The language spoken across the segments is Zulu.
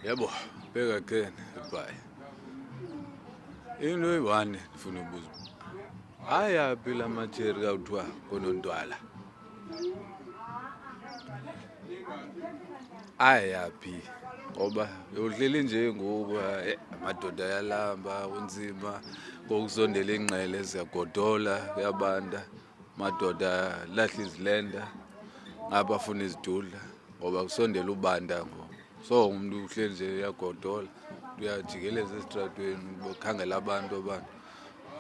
Yebo, bheka again bye. Into eyi-one ndifuna ubuza. Ayaphi la matsheri kawuthiwa konontwala? Ayaphi? Ngoba uhleli nje ngoku amadoda ayalamba kunzima kokusondela ingqele siyagodola kuyabanda amadoda lahla izilenda ngapha afuna izidudla ngoba kusondela ubanda ngo so umuntu uhleli nje uyagodola uyajikeleza esitratweni ukhangela abantu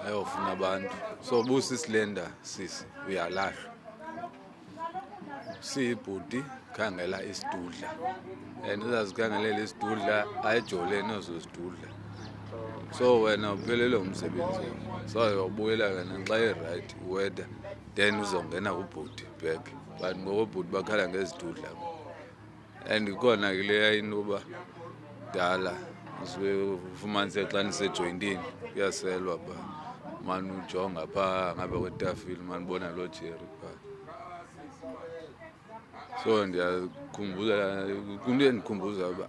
ayofuna abantu so busa isilenda sisi uyalahlwa siyibhudi khangela isidudla and uzazikhangelela isidudla ayijolene ozosidudla so wena uphelelwe umsebenzi so uyobuyela wena xa i-right weather then uzongena ubhudi back but ngobhudi bakhala ngezidudla and ikhona ke leya intoba dala ufumanise xa nisejoyintini kuyaselwa pha mani ujonga phaa ngapha kwetafile manibona loo jeri phaa so ndiyakhumbula kunto endikhumbuza uba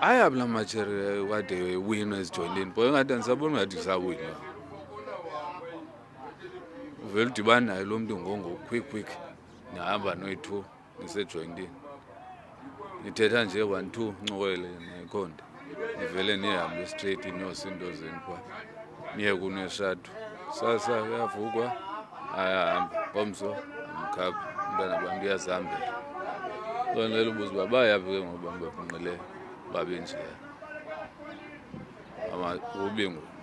ayaphi la matsheri kade winwa ezijoyintini because ngathi andisaboni ngathi kusawinwa uvele udibane naye lo mntu quick nihamba noyi-2 nisejoyintini nithetha nje 1-2 ncokele nekhonde nivele nihambe straight niyose into zenu phaa niye kuneshathu sasa kuyavukwa ayahamba ngomso amkhapha umntwana bantu uyazihambela so ndicela ubuza uba bayaphi ke ngoku bantu babhinqileyo babe njeya ubi ngoku